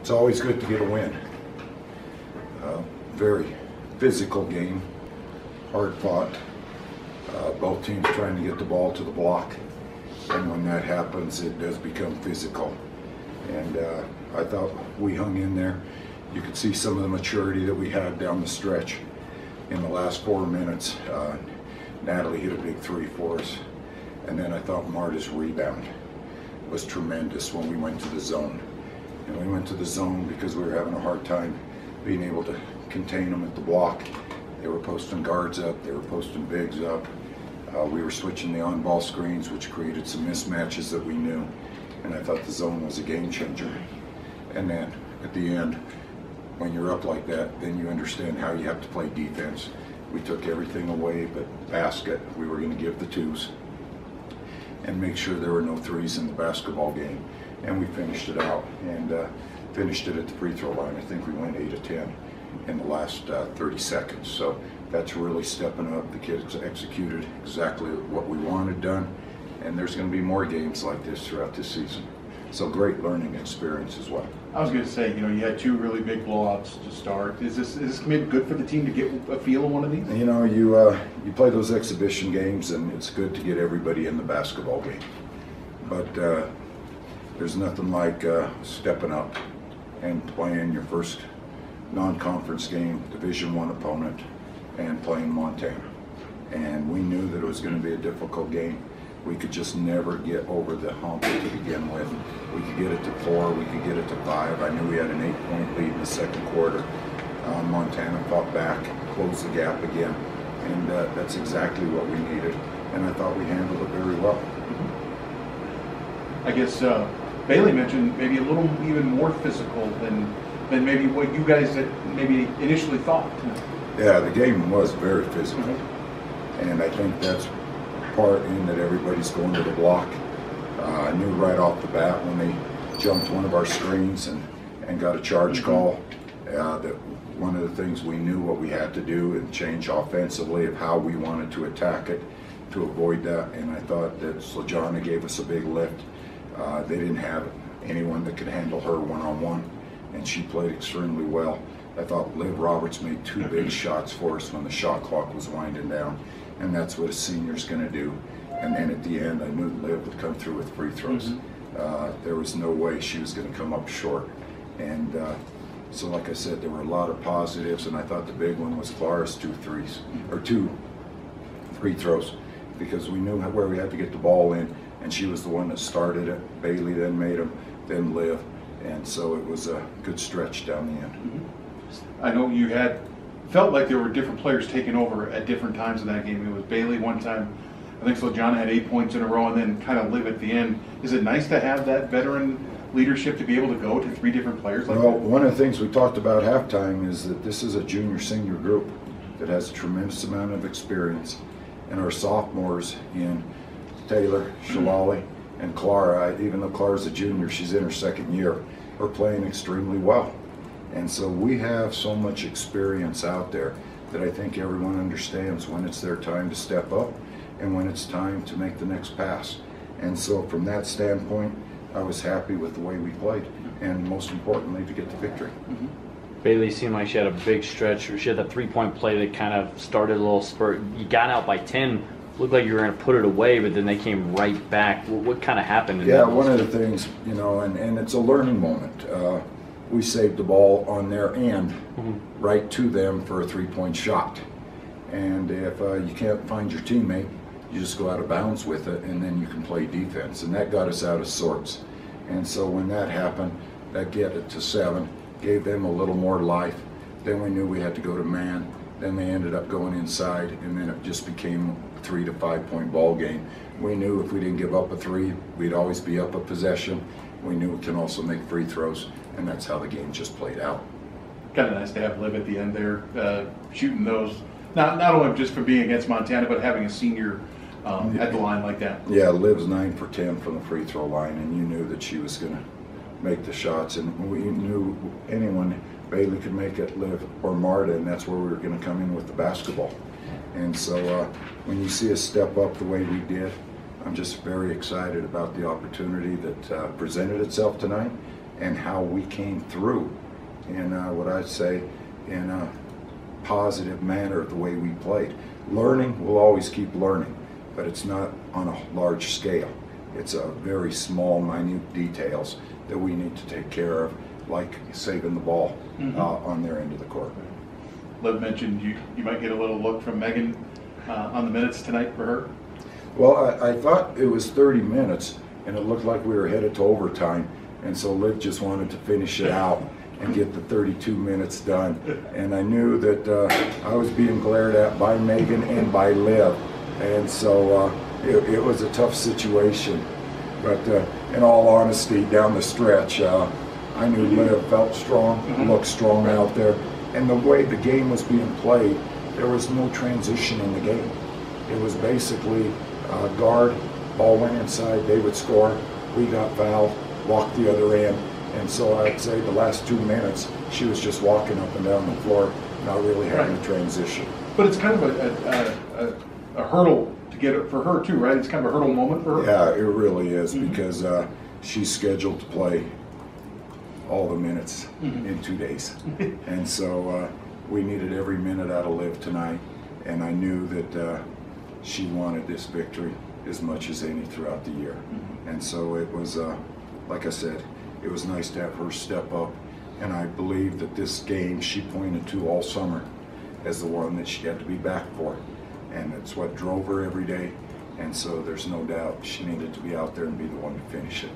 It's always good to get a win. Very physical game, hard fought. Both teams trying to get the ball to the block, and when that happens, it does become physical. And I thought we hung in there. You could see some of the maturity that we had down the stretch. In the last 4 minutes, Natalie hit a big three for us, and then I thought Marta's rebound was tremendous when we went to the zone. And we went to the zone because we were having a hard time being able to contain them at the block. They were posting guards up, they were posting bigs up. We were switching the on-ball screens, which created some mismatches that we knew. And I thought the zone was a game changer. And then at the end, when you're up like that, then you understand how you have to play defense. We took everything away but basket. We were going to give the twos and make sure there were no threes in the basketball game. And we finished it out and finished it at the free throw line. I think we went 8 of 10 in the last 30 seconds. So that's really stepping up. The kids executed exactly what we wanted done. And there's going to be more games like this throughout this season. So great learning experience as well. I was going to say, you had 2 really big blowouts to start. Is this maybe good for the team to get a feel of one of these? You play those exhibition games, and it's good to get everybody in the basketball game. But there's nothing like stepping up and playing your first non-conference game, Division I opponent, and playing Montana. And we knew that it was going to be a difficult game. We could just never get over the hump to begin with. We could get it to 4, we could get it to 5. I knew we had an 8-point lead in the second quarter. Montana fought back, closed the gap again, and that's exactly what we needed. And I thought we handled it very well. I guess Bailey mentioned maybe a little even more physical than maybe what you guys had maybe initially thought. Yeah, the game was very physical, and I think that's part in that everybody's going to the block. I knew right off the bat when they jumped one of our screens and got a charge call that one of the things we knew what we had to do and change offensively of how we wanted to attack it to avoid that. And I thought that Slajana gave us a big lift. They didn't have anyone that could handle her one-on-one, and she played extremely well. I thought Liv Roberts made 2 big shots for us when the shot clock was winding down, and that's what a senior's going to do. And then at the end, I knew Liv would come through with free throws. There was no way she was going to come up short. And so like I said, there were a lot of positives, and I thought the big one was Clara's 2 free throws, because we knew where we had to get the ball in, and she was the one that started it. Bailey then made them, then Liv, and so it was a good stretch down the end. I know you felt like there were different players taking over at different times in that game. It was Bailey one time, I think Slajana had 8 points in a row, and then kind of Liv at the end. Is it nice to have that veteran leadership to be able to go to 3 different players like that? Well, one of the things we talked about halftime is that this is a junior-senior group that has a tremendous amount of experience, and our sophomores in Taylor, Shalali, and Clara, even though Clara's a junior, she's in her 2nd year, are playing extremely well. And so we have so much experience out there that I think everyone understands when it's their time to step up and when it's time to make the next pass. And so from that standpoint, I was happy with the way we played, and most importantly, to get the victory. Bailey seemed like she had a big stretch. She had that 3-point play that kind of started a little spurt. You got out by 10, looked like you were going to put it away, but then they came right back. What kind of happened? Yeah, one of the things, and it's a learning moment. We saved the ball on their end, right to them for a 3-point shot. And if you can't find your teammate, you just go out of bounds with it, and then you can play defense. And that got us out of sorts. And so when that happened, that get it to 7, gave them a little more life. Then we knew we had to go to man. Then they ended up going inside, and then it just became a 3 to 5 point ball game. We knew if we didn't give up a 3, we'd always be up a possession. We knew we can also make free throws, and that's how the game just played out. Kind of nice to have Liv at the end there, shooting those, not only just for being against Montana, but having a senior at the line like that. Yeah, Liv's 9 for 10 from the free throw line, and you knew that she was going to make the shots, and we knew anyone, Bailey could make it, Liv or Marta, and that's where we were going to come in with the basketball. And so when you see us step up the way we did, I'm just very excited about the opportunity that presented itself tonight, and how we came through in what I'd say in a positive manner, the way we played. Learning, we'll always keep learning, but it's not on a large scale. It's a very small, minute details that we need to take care of, like saving the ball on their end of the court. Liv mentioned you might get a little look from Megan on the minutes tonight for her. Well, I thought it was 30 minutes, and it looked like we were headed to overtime, and so Liv just wanted to finish it out and get the 32 minutes done. And I knew that I was being glared at by Megan and by Liv, and so it was a tough situation. But in all honesty, down the stretch, I knew Liv felt strong, looked strong out there, and the way the game was being played, there was no transition in the game. It was basically guard, ball went inside, they would score, we got fouled, walked the other end, and so I'd say the last 2 minutes, she was just walking up and down the floor, not really having a transition. But it's kind of a hurdle to get it for her too, right? It's kind of a hurdle moment for her. Yeah, it really is, because she's scheduled to play all the minutes in 2 days. And so we needed every minute out of Liv tonight, and I knew that she wanted this victory as much as any throughout the year. And so it was, like I said, it was nice to have her step up, and I believe that this game she pointed to all summer as the one that she had to be back for, and it's what drove her every day, and so there's no doubt she needed to be out there and be the one to finish it.